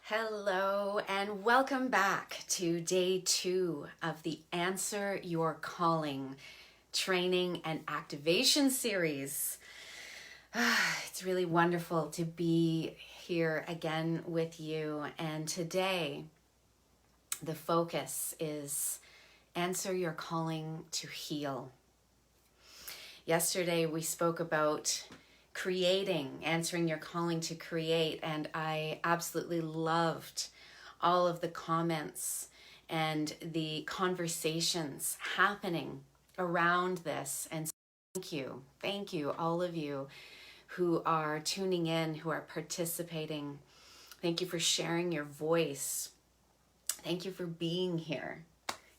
Hello and welcome back to day 2 of the Answer Your Calling training and activation series. It's really wonderful to be here again with you, and today the focus is answer your calling to heal. Yesterday we spoke about answering your calling to create, and I absolutely loved all of the comments and the conversations happening around this. And thank you, all of you who are tuning in, who are participating. Thank you for sharing your voice. Thank you for being here.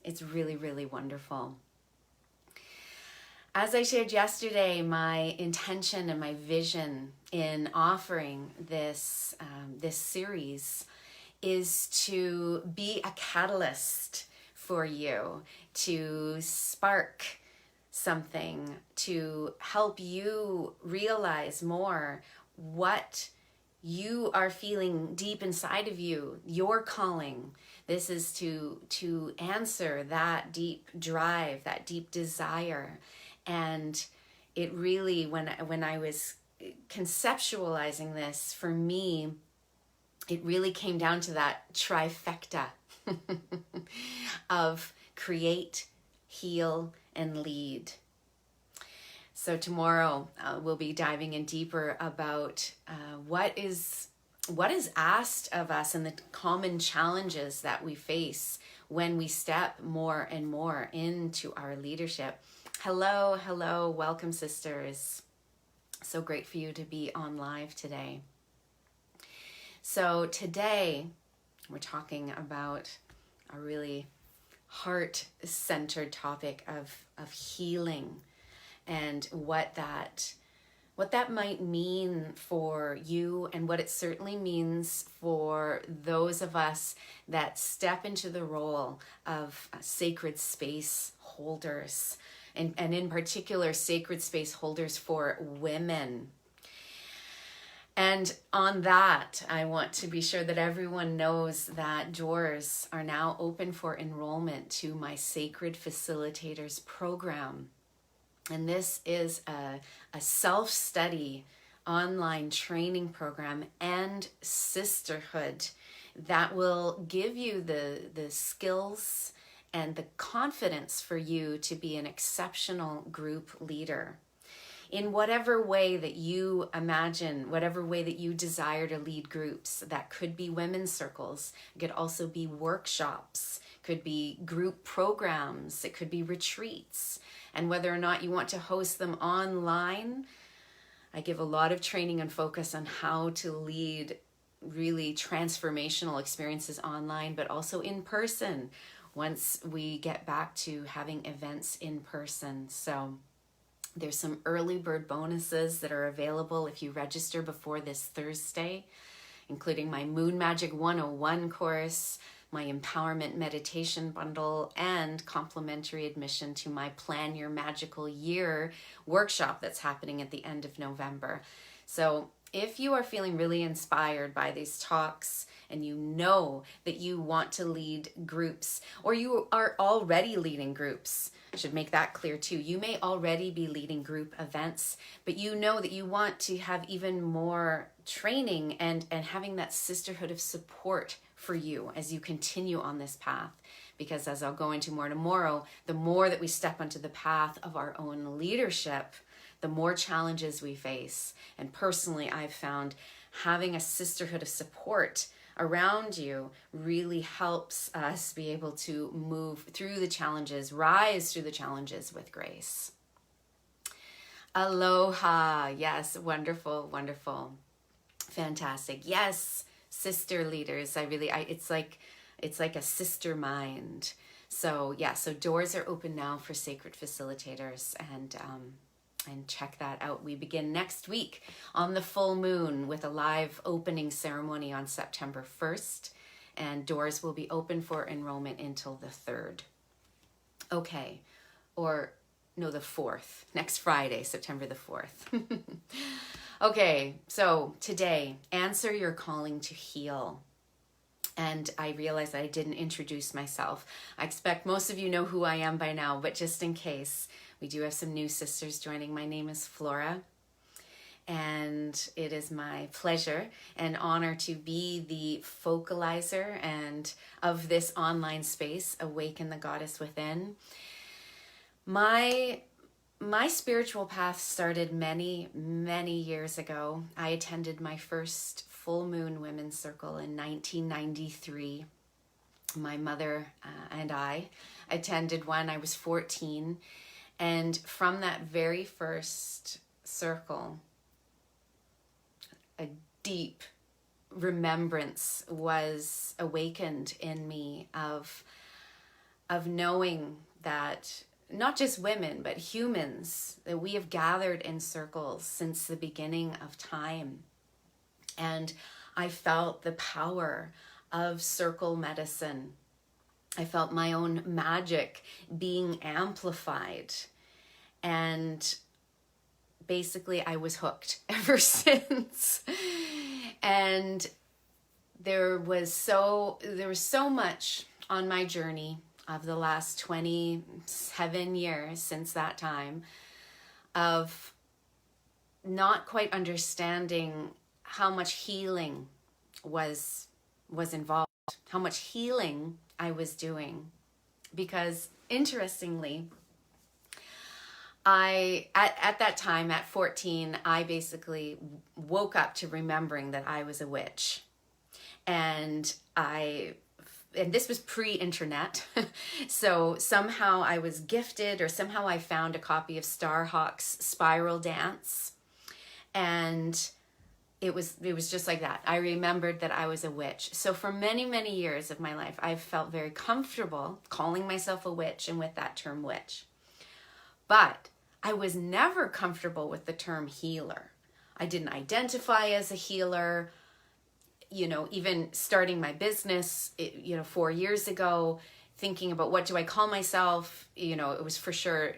It's really, really wonderful. As I shared yesterday, my intention and my vision in offering this series is to be a catalyst for you, to spark something, to help you realize more what you are feeling deep inside of you, your calling. This is to answer that deep drive, that deep desire. And it really, when I was conceptualizing this, for me, it really came down to that trifecta of create, heal, and lead. So tomorrow we'll be diving in deeper about what is asked of us and the common challenges that we face when we step more and more into our leadership. Hello, welcome sisters. So great for you to be on live today. So today we're talking about a really heart-centered topic of healing and what that might mean for you, and what it certainly means for those of us that step into the role of sacred space holders. And in particular, sacred space holders for women. And on that, I want to be sure that everyone knows that doors are now open for enrollment to my Sacred Facilitators program. And this is a self-study online training program and sisterhood that will give you the skills and the confidence for you to be an exceptional group leader in whatever way that you imagine, whatever way that you desire to lead groups. That could be women's circles, it could also be workshops, could be group programs, it could be retreats. And whether or not you want to host them online, I give a lot of training and focus on how to lead really transformational experiences online, but also in person, once we get back to having events in person. So there's some early bird bonuses that are available if you register before this Thursday, including my Moon Magic 101 course, my Empowerment Meditation Bundle, and complimentary admission to my Plan Your Magical Year workshop that's happening at the end of November. So if you are feeling really inspired by these talks, and you know that you want to lead groups, or you are already leading groups, I should make that clear too. You may already be leading group events, but you know that you want to have even more training and having that sisterhood of support for you as you continue on this path. Because as I'll go into more tomorrow, the more that we step onto the path of our own leadership, the more challenges we face. And personally, I've found having a sisterhood of support around you really helps us be able to move through the challenges, rise through the challenges with grace. Aloha. Yes, wonderful, wonderful. Fantastic. Yes, sister leaders. It's like a sister mind. So yeah, so doors are open now for Sacred Facilitators, and check that out. We begin next week on the full moon with a live opening ceremony on September 1st, and doors will be open for enrollment until the 3rd. Okay, or no, the 4th, next Friday, September the 4th. Okay, so today, answer your calling to heal. And I realized I didn't introduce myself. I expect most of you know who I am by now, but just in case, we do have some new sisters joining. My name is Flora, and it is my pleasure and honor to be the focalizer and of this online space, Awaken the Goddess Within. My spiritual path started many, many years ago. I attended my first full moon women's circle in 1993. My mother and I attended one. I was 14. And from that very first circle, a deep remembrance was awakened in me of knowing that not just women, but humans, that we have gathered in circles since the beginning of time. And I felt the power of circle medicine. I felt my own magic being amplified. And basically I was hooked ever since. And there was so much on my journey of the last 27 years since that time of not quite understanding how much healing was involved, how much healing I was doing. Because interestingly, at that time, at 14, I basically woke up to remembering that I was a witch. And this was pre-internet. So somehow I was gifted, or somehow I found a copy of Starhawk's Spiral Dance. And it was just like that. I remembered that I was a witch. So for many, many years of my life, I've felt very comfortable calling myself a witch and with that term witch. But I was never comfortable with the term healer. I didn't identify as a healer. Even starting my business, 4 years ago, thinking about what do I call myself, it was for sure,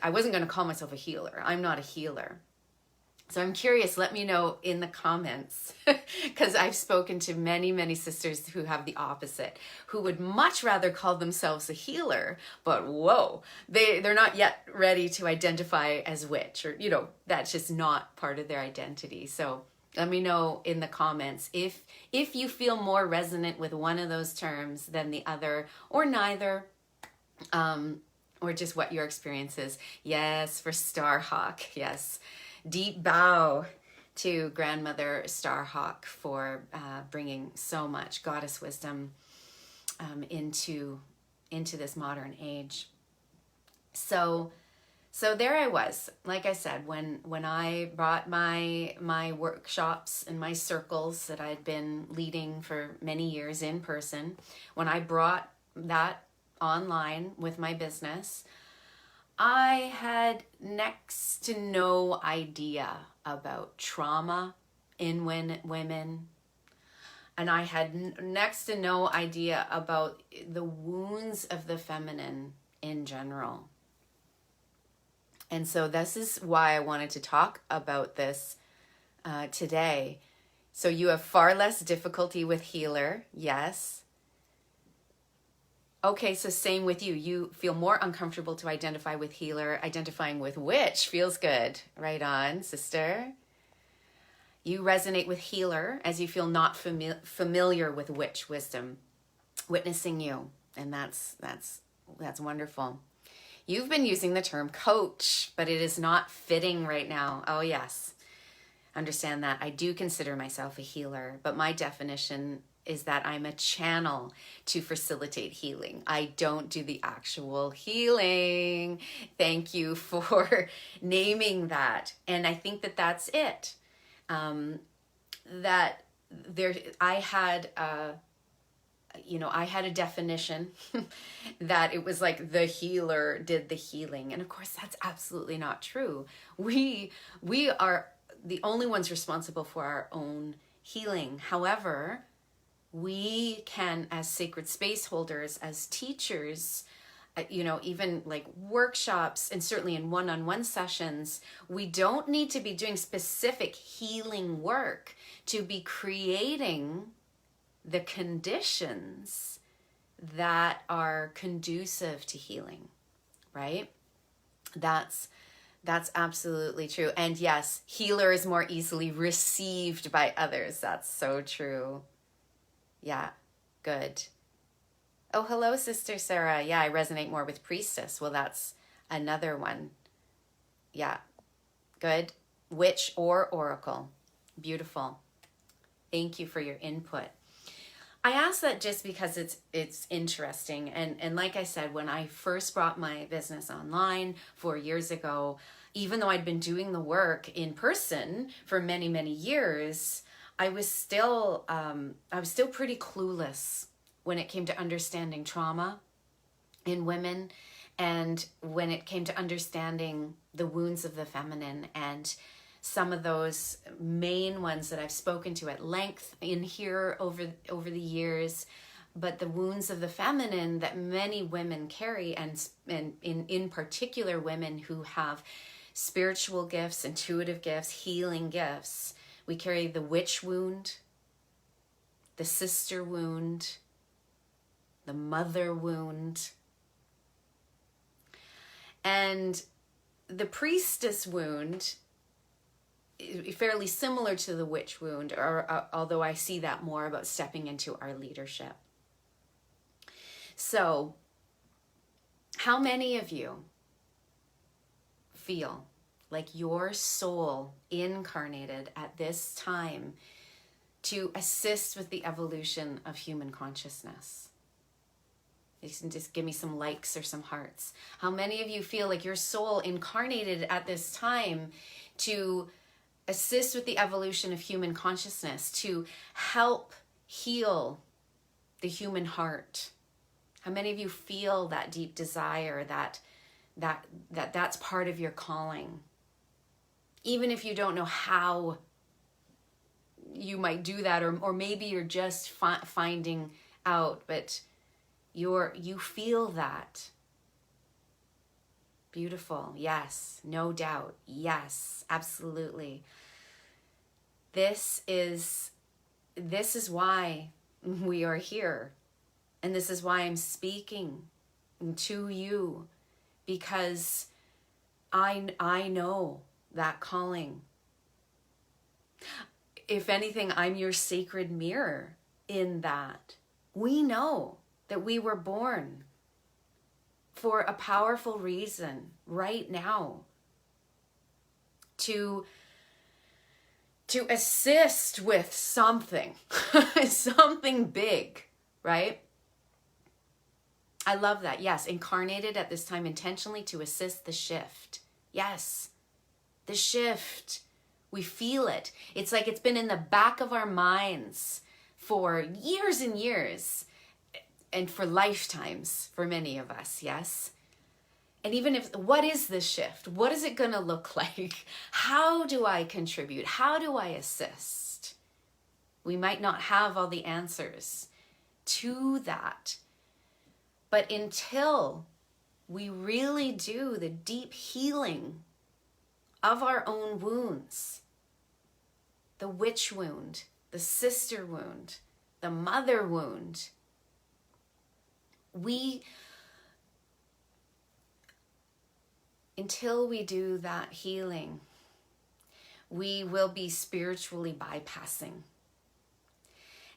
I wasn't going to call myself a healer. I'm not a healer. So I'm curious, let me know in the comments, because I've spoken to many, many sisters who have the opposite, who would much rather call themselves a healer, but whoa, they're not yet ready to identify as witch, or, that's just not part of their identity. So let me know in the comments if you feel more resonant with one of those terms than the other, or neither, or just what your experience is. Yes, for Starhawk, yes. Deep bow to Grandmother Starhawk for bringing so much goddess wisdom into this modern age. So there I was, like I said, when I brought my workshops and my circles that I'd been leading for many years in person, when I brought that online with my business, I had next to no idea about trauma in women. And I had next to no idea about the wounds of the feminine in general. And so this is why I wanted to talk about this today. So you have far less difficulty with healer, yes. Okay, so same with you. You feel more uncomfortable to identify with healer. Identifying with witch feels good. Right on, sister. You resonate with healer as you feel not familiar with witch wisdom. Witnessing you, and that's wonderful. You've been using the term coach, but it is not fitting right now. Oh yes, understand that. I do consider myself a healer, but my definition is that I'm a channel to facilitate healing. I don't do the actual healing. Thank you for naming that. And I think that that's it. I had a definition that it was like the healer did the healing. And of course, that's absolutely not true. We are the only ones responsible for our own healing. However, we can, as sacred space holders, as teachers, even like workshops, and certainly in one-on-one sessions, we don't need to be doing specific healing work to be creating the conditions that are conducive to healing, right? That's absolutely true. And yes, healer is more easily received by others. That's so true. Yeah, good. Oh, hello, Sister Sarah. Yeah, I resonate more with priestess. Well, that's another one. Yeah, good. Witch or oracle. Beautiful. Thank you for your input. I ask that just because it's interesting. And like I said, when I first brought my business online 4 years ago, even though I'd been doing the work in person for many, many years, I was still pretty clueless when it came to understanding trauma in women, and when it came to understanding the wounds of the feminine, and some of those main ones that I've spoken to at length in here over the years, but the wounds of the feminine that many women carry, and in particular women who have spiritual gifts, intuitive gifts, healing gifts. We carry the witch wound, the sister wound, the mother wound, and the priestess wound, fairly similar to the witch wound, or although I see that more about stepping into our leadership. So, how many of you feel like your soul incarnated at this time to assist with the evolution of human consciousness? You can just give me some likes or some hearts. How many of you feel like your soul incarnated at this time to assist with the evolution of human consciousness, to help heal the human heart? How many of you feel that deep desire, that's part of your calling? Even if you don't know how you might do that, or maybe you're just finding out, but you feel that. Beautiful. Yes, no doubt. Yes, absolutely. This is why we are here. And this is why I'm speaking to you, because I know that calling. If anything, I'm your sacred mirror in that. We know that we were born for a powerful reason right now, to assist with something, something big, right? I love that. Yes, incarnated at this time intentionally to assist the shift. Yes, the shift. We feel it. It's like it's been in the back of our minds for years and years, and for lifetimes for many of us, yes? And even if, what is this shift? What is it going to look like? How do I contribute? How do I assist? We might not have all the answers to that. But until we really do the deep healing of our own wounds, the witch wound, the sister wound, the mother wound, until we do that healing, we will be spiritually bypassing.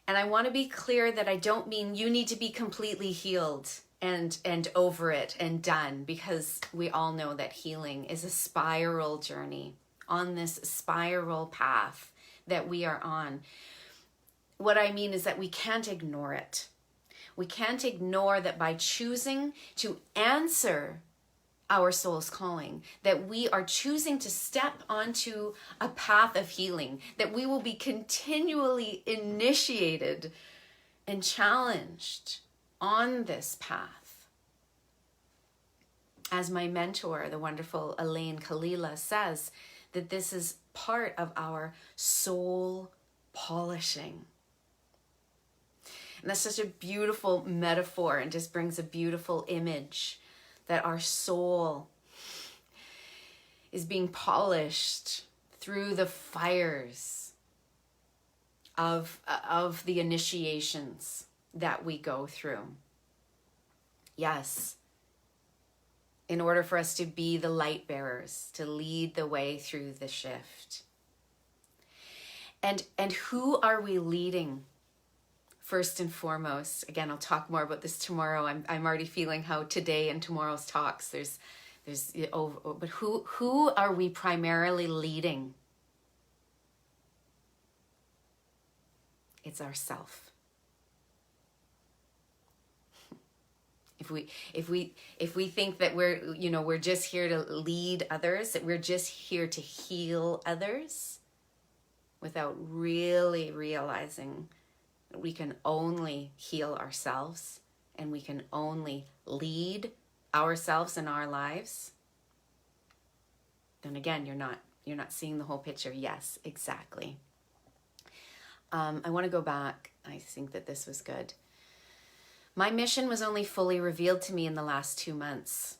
And I want to be clear that I don't mean you need to be completely healed and over it and done, because we all know that healing is a spiral journey, on this spiral path that we are on. What I mean is that we can't ignore it. We can't ignore that by choosing to answer our soul's calling, that we are choosing to step onto a path of healing, that we will be continually initiated and challenged on this path. As my mentor, the wonderful Elaine Kalila, says, that this is part of our soul polishing. And that's such a beautiful metaphor, and just brings a beautiful image that our soul is being polished through the fires of the initiations that we go through. Yes. In order for us to be the light bearers, to lead the way through the shift. And who are we leading? First and foremost, again, I'll talk more about this tomorrow. I'm already feeling how today and tomorrow's talks, but who are we primarily leading? It's ourself. If we think that we're just here to lead others, that we're just here to heal others, without really realizing that we can only heal ourselves and we can only lead ourselves in our lives, then again, you're not seeing the whole picture. Yes, exactly. I want to go back. I think that this was good. My mission was only fully revealed to me in the last 2 months.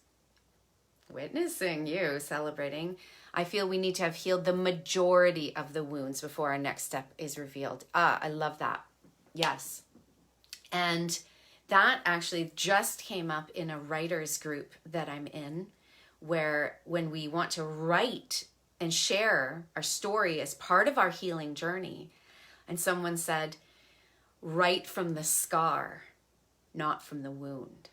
Witnessing you, celebrating. I feel we need to have healed the majority of the wounds before our next step is revealed. I love that. Yes. And that actually just came up in a writer's group that I'm in, where when we want to write and share our story as part of our healing journey, and someone said, write from the scar, not from the wound.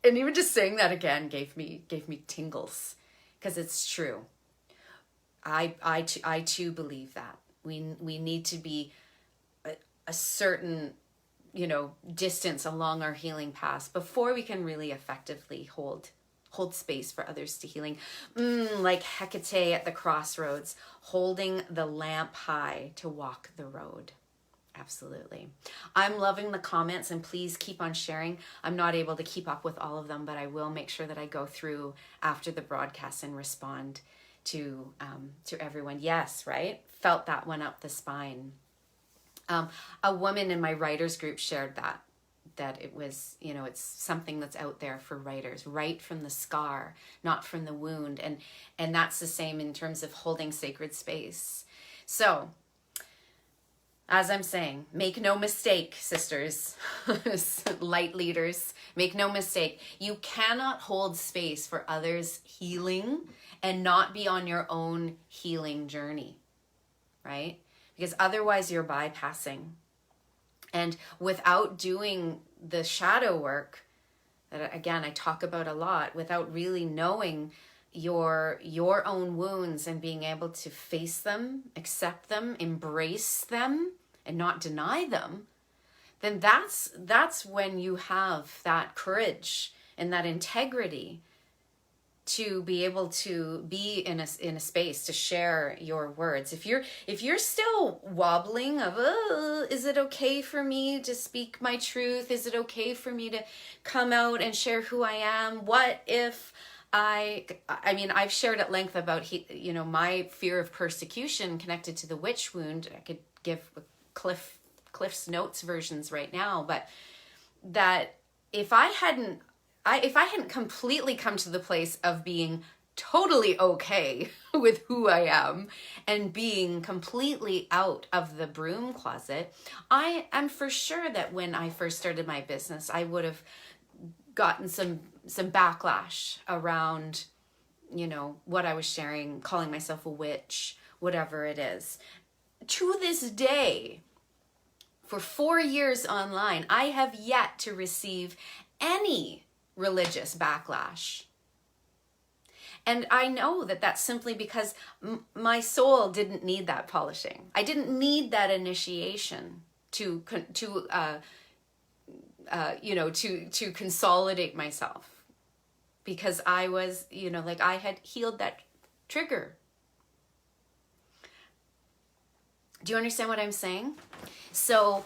And even just saying that again gave me tingles, because it's true. I too believe that we need to be a certain distance along our healing path before we can really effectively hold space for others to healing. Like Hecate at the crossroads, holding the lamp high to walk the road. Absolutely. I'm loving the comments, and please keep on sharing. I'm not able to keep up with all of them, but I will make sure that I go through after the broadcast and respond to everyone. Yes, right? Felt that one up the spine. A woman in my writers group shared that it was, it's something that's out there for writers. Write from the scar, not from the wound. And that's the same in terms of holding sacred space. So, as I'm saying, make no mistake, sisters, light leaders, make no mistake. You cannot hold space for others' healing and not be on your own healing journey, right? Because otherwise you're bypassing. And without doing the shadow work, that again, I talk about a lot, without really knowing your own wounds and being able to face them, accept them, embrace them, and not deny them, then that's when you have that courage and that integrity to be able to be in a space to share your words. If you're still wobbling of, is it okay for me to speak my truth? Is it okay for me to come out and share who I am? What if I mean, I've shared at length about, my fear of persecution connected to the witch wound. I could give Cliff's Notes versions right now, but that if I hadn't completely come to the place of being totally okay with who I am and being completely out of the broom closet, I am for sure that when I first started my business, I would have gotten some backlash around, what I was sharing, calling myself a witch, whatever it is. To this day, for 4 years online, I have yet to receive any religious backlash. And I know that that's simply because my soul didn't need that polishing. I didn't need that initiation to consolidate myself, because I was, I had healed that trigger. Do you understand what I'm saying? So,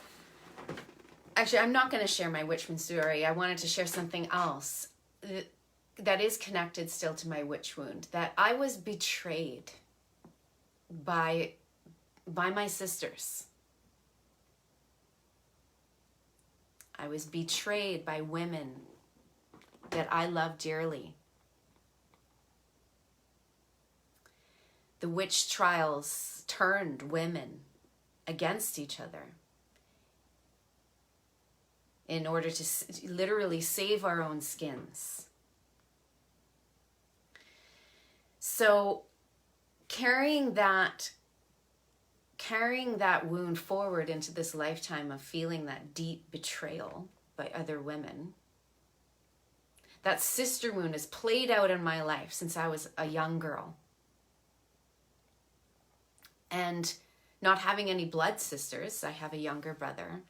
actually, I'm not going to share my witch wound story. I wanted to share something else that is connected still to my witch wound. That I was betrayed by my sisters. I was betrayed by women that I love dearly. The witch trials turned women against each other in order to literally save our own skins. So carrying that wound forward into this lifetime of feeling that deep betrayal by other women, that sister wound has played out in my life since I was a young girl. And not having any blood sisters, I have a younger brother,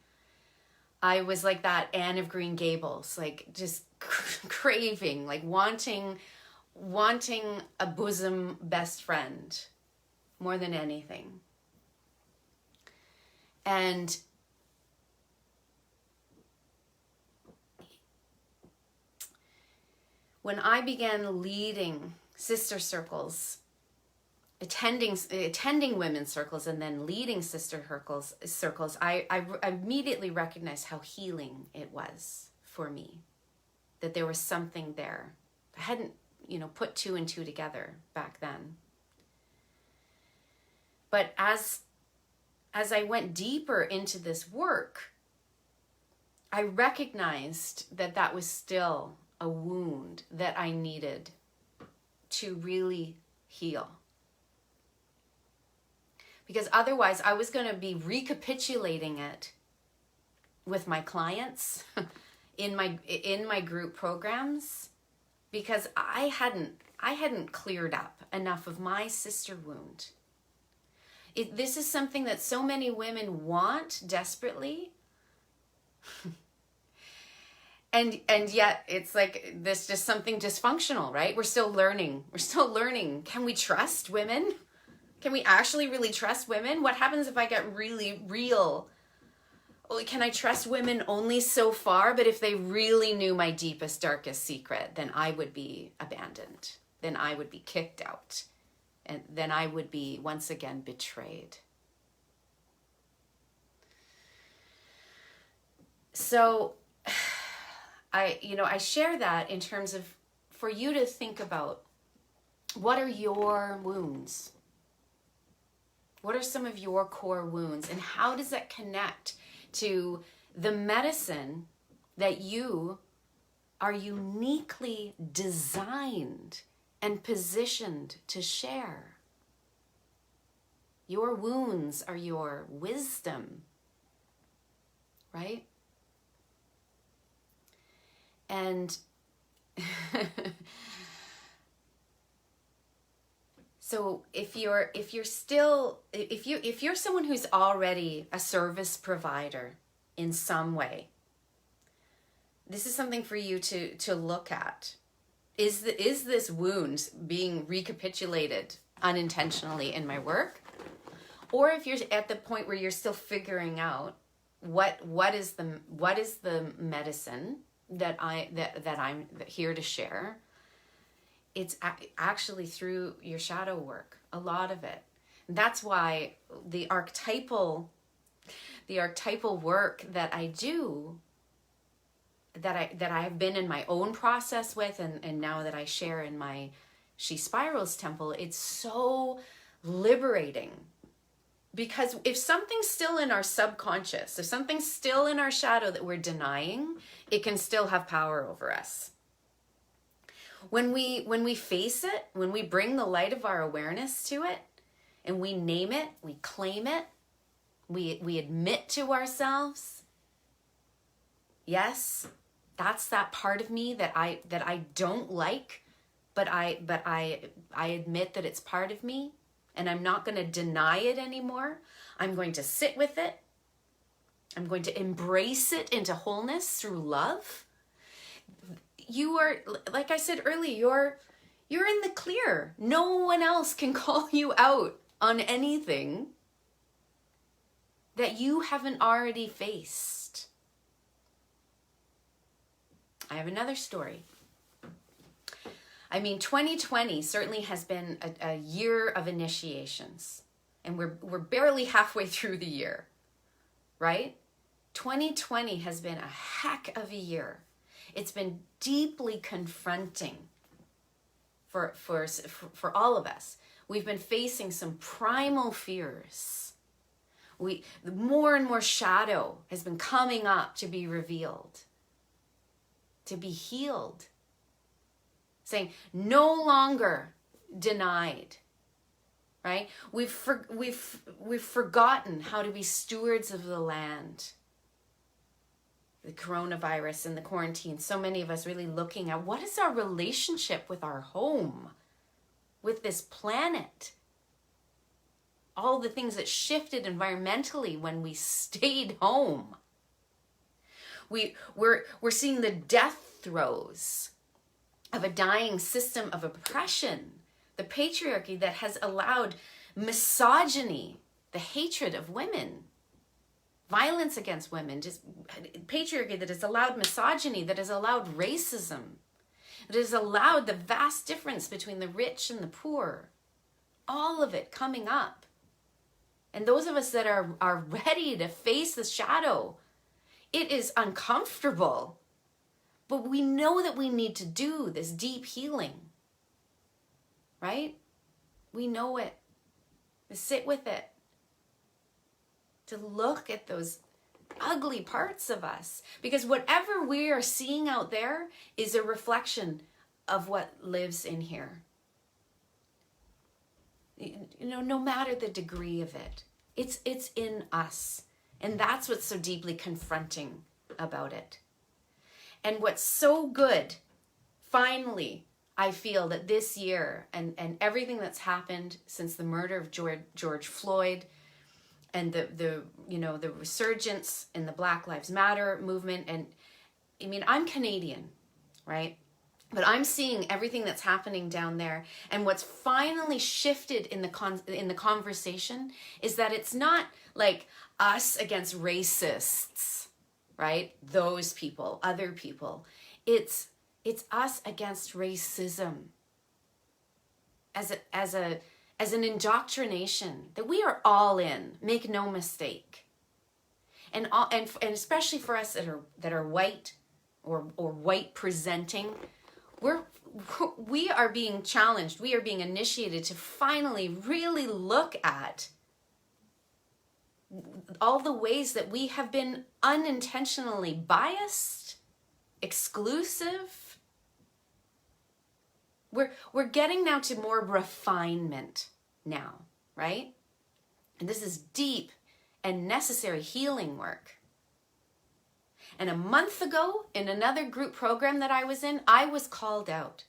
I was like that Anne of Green Gables, like just craving, like wanting a bosom best friend more than anything. And when I began leading sister circles, attending women's circles and then leading sister circles, I immediately recognized how healing it was for me, that there was something there. I hadn't, put two and two together back then. But as I went deeper into this work, I recognized that was still a wound that I needed to really heal. Because otherwise I was going to be recapitulating it with my clients in my group programs, because I hadn't cleared up enough of my sister wound. This is something that so many women want desperately. And yet it's like this just something dysfunctional, right? We're still learning. Can we trust women? Can we actually really trust women? What happens if I get really real? Can I trust women only so far? But if they really knew my deepest, darkest secret, then I would be abandoned. Then I would be kicked out. And then I would be once again betrayed. So I share that in terms of for you to think about, what are your wounds? What are some of your core wounds, and how does that connect to the medicine that you are uniquely designed and positioned to share? Your wounds are your wisdom, right? And so if you're someone who's already a service provider in some way, this is something for you to look at. Is this wound being recapitulated unintentionally in my work? Or if you're at the point where you're still figuring out what is the medicine that I'm here to share, it's actually through your shadow work, a lot of it. And that's why the archetypal work that I do, that I have been in my own process with, and now that I share in my She Spirals Temple, it's so liberating. Because if something's still in our subconscious, if something's still in our shadow that we're denying, it can still have power over us. When we face it, when we bring the light of our awareness to it, and we name it, we claim it, we admit to ourselves, yes, that's that part of me that I don't like, but I admit that it's part of me, and I'm not going to deny it anymore. I'm going to sit with it. I'm going to embrace it into wholeness through love. You are, like I said earlier, you're in the clear. No one else can call you out on anything that you haven't already faced. I have another story. 2020 certainly has been a year of initiations, and we're barely halfway through the year, right? 2020 has been a heck of a year. It's been deeply confronting for all of us. We've been facing some primal fears. more and more shadow has been coming up to be revealed, to be healed. Saying no longer denied, right? We've forgotten how to be stewards of the land. The coronavirus and the quarantine, so many of us really looking at what is our relationship with our home, with this planet. All the things that shifted environmentally when we stayed home. We're seeing the death throes of a dying system of oppression, the patriarchy that has allowed misogyny, the hatred of women, violence against women, just patriarchy that has allowed misogyny, that has allowed racism, that has allowed the vast difference between the rich and the poor. All of it coming up. And those of us that are ready to face the shadow, it is uncomfortable. But we know that we need to do this deep healing, right? We know it. To sit with it. To look at those ugly parts of us. Because whatever we are seeing out there is a reflection of what lives in here. You know, no matter the degree of it, it's in us. And that's what's so deeply confronting about it. And what's so good, finally, I feel that this year and everything that's happened since the murder of George Floyd and the resurgence in the Black Lives Matter movement, and I mean, I'm Canadian, right? But I'm seeing everything that's happening down there, and what's finally shifted in the conversation is that it's not like us against racists, right? Those people, other people. It's us against racism as an indoctrination that we are all in. Make no mistake. And especially for us that are white or white presenting, we are being challenged. We are being initiated to finally really look at all the ways that we have been unintentionally biased, exclusive. We're getting now to more refinement now, right? And this is deep and necessary healing work. And a month ago, in another group program that I was in, I was called out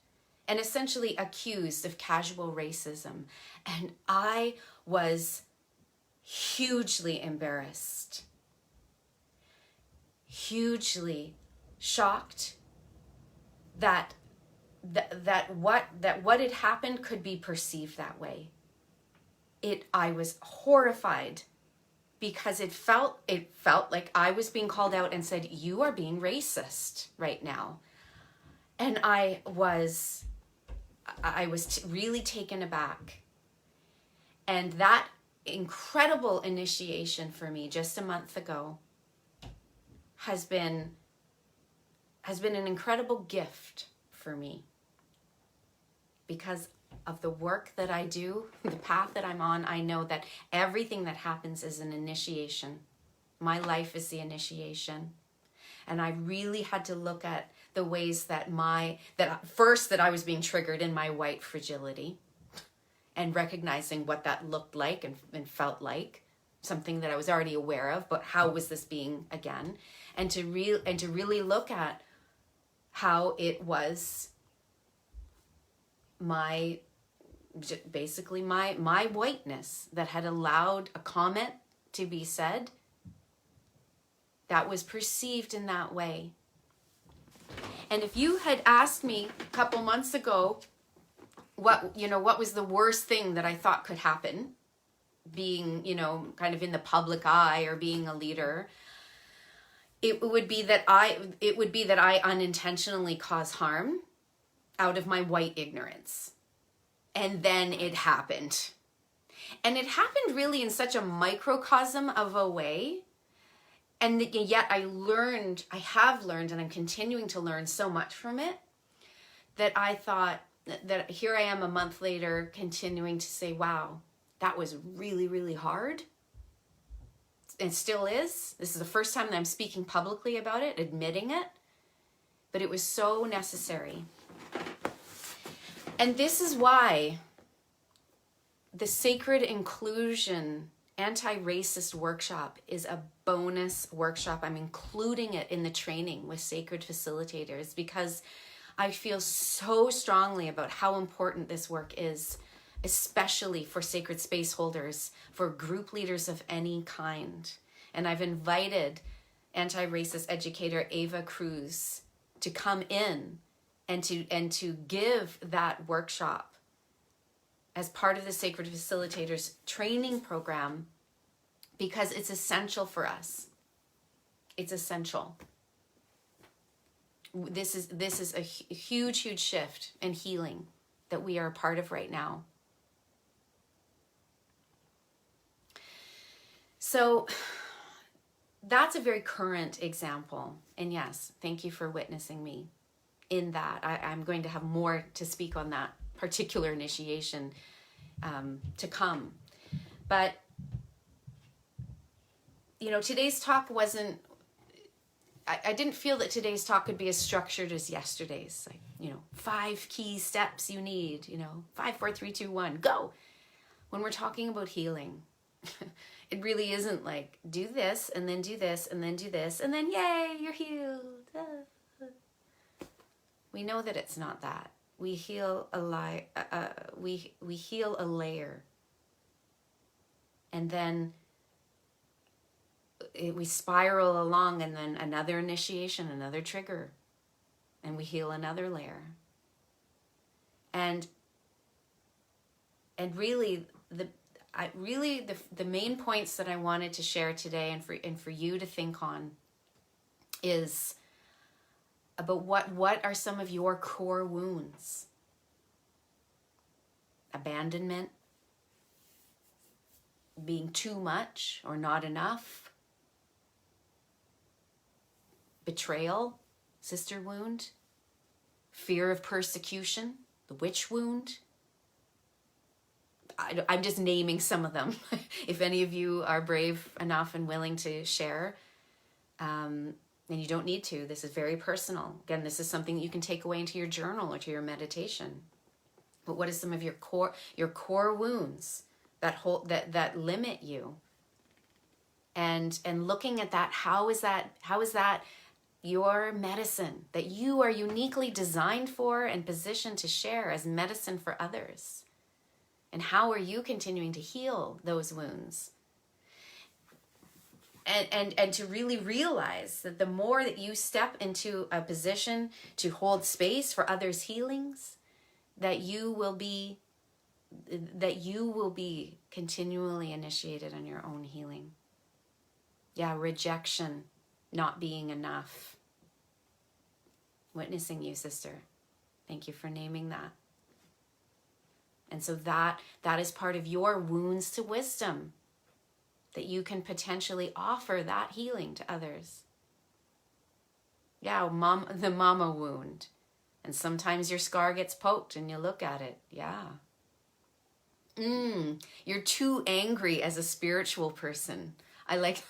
and essentially accused of casual racism. And I was hugely embarrassed, hugely shocked that what had happened could be perceived that way. I was horrified because it felt like I was being called out and said, you are being racist right now. And I was really taken aback. And that incredible initiation for me just a month ago has been an incredible gift for me, because of the work that I do, the path that I'm on. I know that everything that happens is an initiation. My life is the initiation. And I really had to look at the ways that I was being triggered in my white fragility, and recognizing what that looked like and felt like, something that I was already aware of, but how was this being again? And to really look at how it was my whiteness that had allowed a comment to be said that was perceived in that way. And if you had asked me a couple months ago what was the worst thing that I thought could happen, being, kind of in the public eye or being a leader, it would be that I unintentionally cause harm out of my white ignorance. And then it happened. And it happened really in such a microcosm of a way. And yet I have learned, and I'm continuing to learn so much from it, that I thought that here I am a month later continuing to say, wow, that was really, really hard. and still is. This is the first time that I'm speaking publicly about it, admitting it, but it was so necessary. And this is why the Sacred Inclusion Anti-Racist Workshop is a bonus workshop. I'm including it in the training with sacred facilitators because I feel so strongly about how important this work is, especially for sacred space holders, for group leaders of any kind. And I've invited anti-racist educator Ava Cruz to come in and to give that workshop as part of the Sacred Facilitators training program, because it's essential for us. It's essential. This is a huge shift and healing that we are a part of right now. So that's a very current example. And yes, thank you for witnessing me in that. I'm going to have more to speak on that particular initiation to come. But, you know, today's talk wasn't, I didn't feel that today's talk could be as structured as yesterday's. Like, you know, 5 key steps you need, you know, 5, 4, 3, 2, 1, go. When we're talking about healing, it really isn't like, do this, and then do this, and then do this, and then yay, you're healed. We know that it's not that. We heal we heal a layer, and then we spiral along, and then another initiation, another trigger, and we heal another layer. And really the main points that I wanted to share today and for you to think on is about what are some of your core wounds. Abandonment, being too much or not enough, betrayal, sister wound, fear of persecution, the witch wound. I'm just naming some of them. If any of you are brave enough and willing to share, and you don't need to, this is very personal. Again, this is something that you can take away into your journal or to your meditation. But what is some of your core wounds that limit you? And looking at that, how is that your medicine that you are uniquely designed for and positioned to share as medicine for others? And how are you continuing to heal those wounds? And to really realize that the more that you step into a position to hold space for others' healings, that you will be continually initiated on your own healing. Yeah, rejection, not being enough. Witnessing you, sister. Thank you for naming that. And so that is part of your wounds to wisdom, that you can potentially offer that healing to others. Yeah, the mama wound. And sometimes your scar gets poked and you look at it. Yeah. You're too angry as a spiritual person. I like,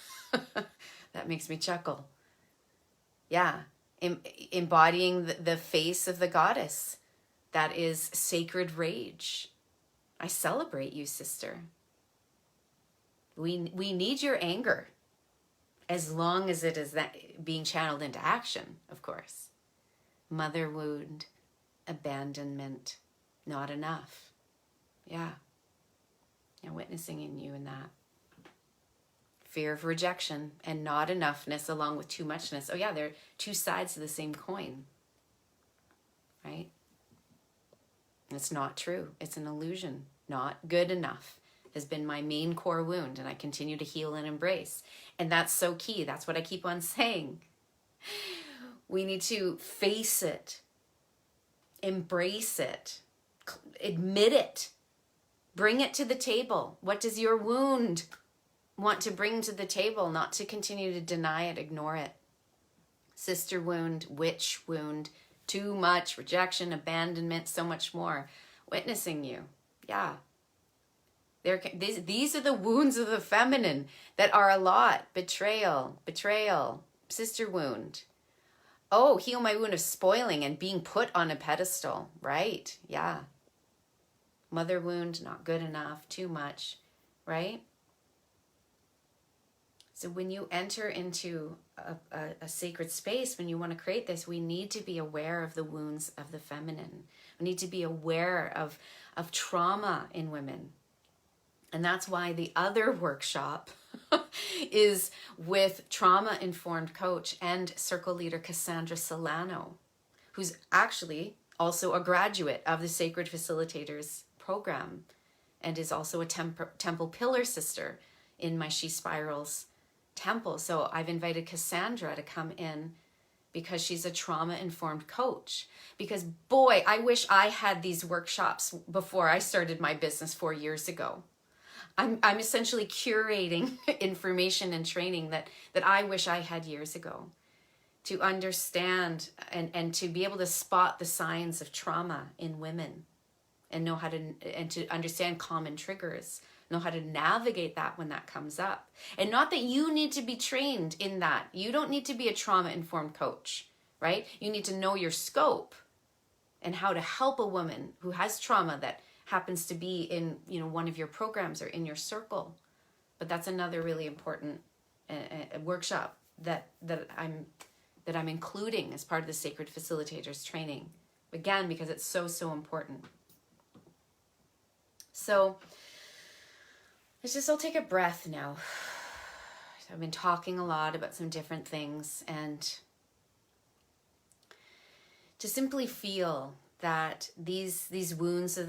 that makes me chuckle. Yeah. Embodying the face of the goddess. That is sacred rage. I celebrate you, sister. We need your anger, as long as it is that being channeled into action, of course. Mother wound, abandonment, not enough. Yeah. I'm witnessing in you in that. Fear of rejection and not enoughness along with too muchness. Oh yeah, they're two sides of the same coin. Right? It's not true. It's an illusion. Not good enough has been my main core wound, and I continue to heal and embrace. And that's so key. That's what I keep on saying. We need to face it, embrace it, admit it, bring it to the table. What does your wound want to bring to the table? Not to continue to deny it, ignore it. Sister wound, witch wound, too much, rejection, abandonment, so much more. Witnessing you. Yeah. These are the wounds of the feminine that are a lot. Betrayal, sister wound. Oh, heal my wound of spoiling and being put on a pedestal. Right, yeah. Mother wound, not good enough, too much, right? So when you enter into a sacred space, when you want to create this, we need to be aware of the wounds of the feminine. We need to be aware of trauma in women. And that's why the other workshop is with trauma-informed coach and circle leader Cassandra Solano, who's actually also a graduate of the Sacred Facilitators program and is also a temple pillar sister in my She Spirals temple. So I've invited Cassandra to come in because she's a trauma-informed coach. Because boy, I wish I had these workshops before I started my business 4 years ago. I'm essentially curating information and training that I wish I had years ago to understand and to be able to spot the signs of trauma in women and know how to understand common triggers, know how to navigate that when that comes up. And not that you need to be trained in that. You don't need to be a trauma-informed coach, right? You need to know your scope and how to help a woman who has trauma that happens to be in, one of your programs or in your circle. But that's another really important workshop that I'm including as part of the Sacred Facilitators training. Again, because it's so important. So I'll take a breath now. I've been talking a lot about some different things, and to simply feel that these wounds of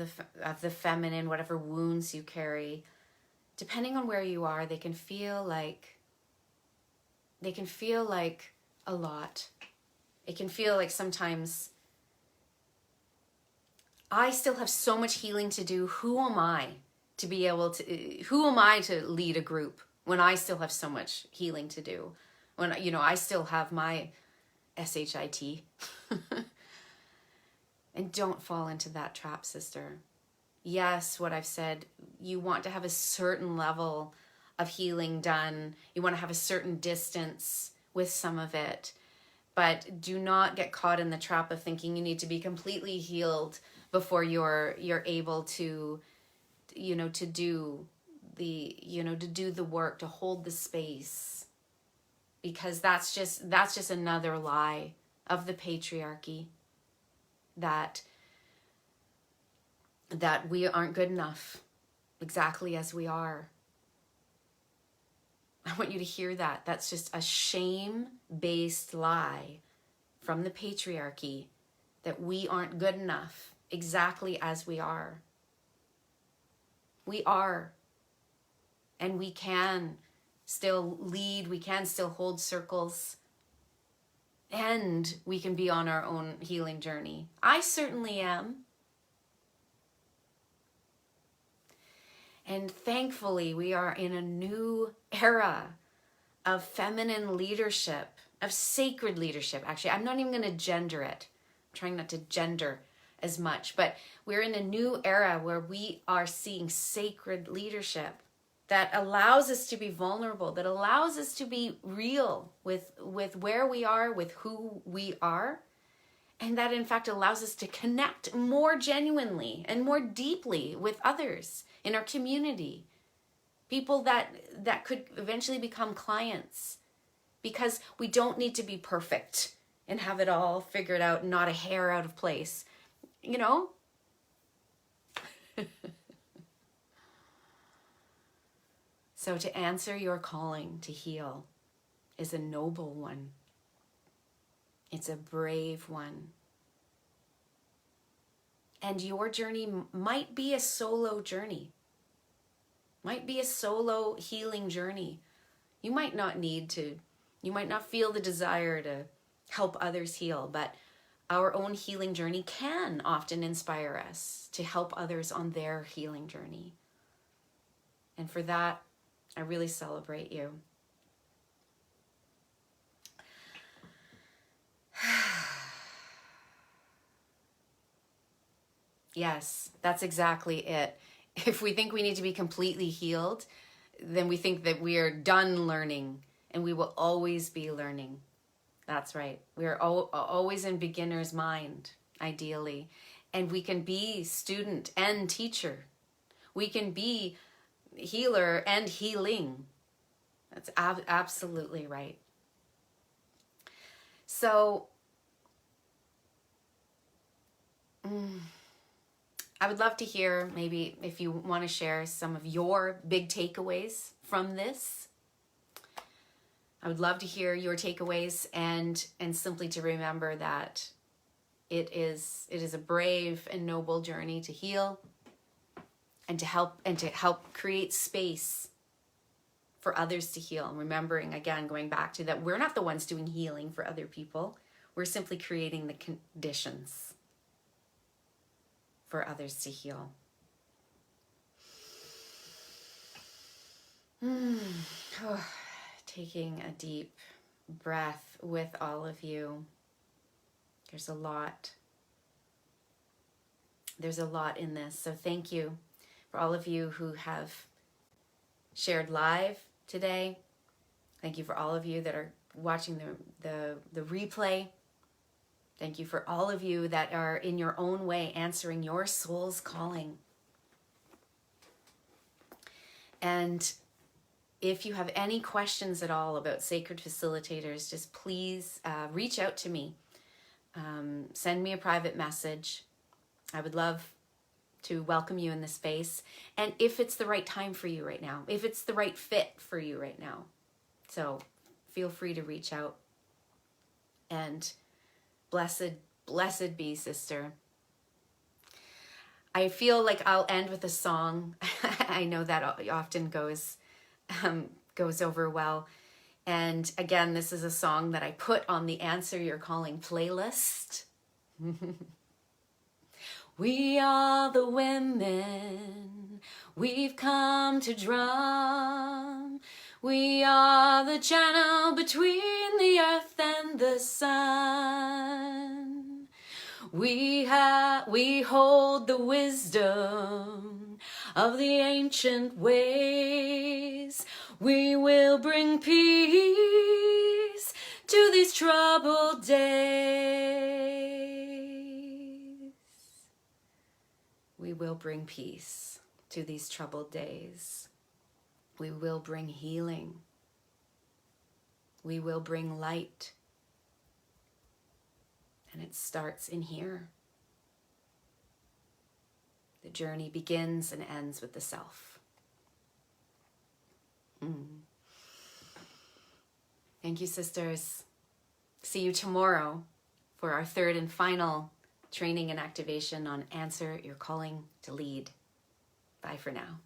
the feminine, whatever wounds you carry, depending on where you are, they can feel like a lot. It can feel like sometimes I still have so much healing to do. Who am I to lead a group when I still have so much healing to do? When, I still have my SHIT. And don't fall into that trap, sister. Yes, what I've said, you want to have a certain level of healing done. You want to have a certain distance with some of it. But do not get caught in the trap of thinking you need to be completely healed before you're able to, to do the work, to hold the space. Because that's just another lie of the patriarchy. That we aren't good enough exactly as we are. I want you to hear that. That's just a shame-based lie from the patriarchy that we aren't good enough exactly as we are. We are. And we can still lead. We can still hold circles. And we can be on our own healing journey. I certainly am. And thankfully, we are in a new era of feminine leadership, of sacred leadership. Actually, I'm not even going to gender it. I'm trying not to gender as much. But we're in a new era where we are seeing sacred leadership that allows us to be vulnerable, that allows us to be real with where we are, with who we are, and that in fact allows us to connect more genuinely and more deeply with others in our community, people that could eventually become clients, because we don't need to be perfect and have it all figured out, not a hair out of place, So to answer your calling to heal is a noble one. It's a brave one. And your journey might be a solo journey. Might be a solo healing journey. You might not feel the desire to help others heal, but our own healing journey can often inspire us to help others on their healing journey. And for that, I really celebrate you. Yes, that's exactly it. If we think we need to be completely healed, then we think that we are done learning, and we will always be learning. That's right. We are always in beginner's mind, ideally. And we can be student and teacher. We can be healer and healing. That's absolutely right. So, I would love to hear, maybe if you want to share some of your big takeaways from this. I would love to hear your takeaways, and simply to remember that it is a brave and noble journey to heal and to help create space for others to heal. And remembering, again, going back to that, we're not the ones doing healing for other people. We're simply creating the conditions for others to heal. Taking a deep breath with all of you. There's a lot. There's a lot in this. So thank you for all of you who have shared live today. Thank you for all of you that are watching the replay. Thank you for all of you that are in your own way answering your soul's calling. And if you have any questions at all about Sacred Facilitators, just please reach out to me. Send me a private message. I would love to welcome you in the space. And if it's the right time for you right now, if it's the right fit for you right now. So feel free to reach out. And blessed be, sister. I feel like I'll end with a song. I know that often goes over well. And again, this is a song that I put on the Answer Your Calling playlist. We are the women, we've come to drum. We are the channel between the earth and the sun. We hold the wisdom of the ancient ways. We will bring peace to these troubled days. We will bring peace to these troubled days. We will bring healing. We will bring light. And it starts in here. The journey begins and ends with the self. Thank you, sisters. See you tomorrow for our third and final training and activation on Answer Your Calling to Lead. Bye for now.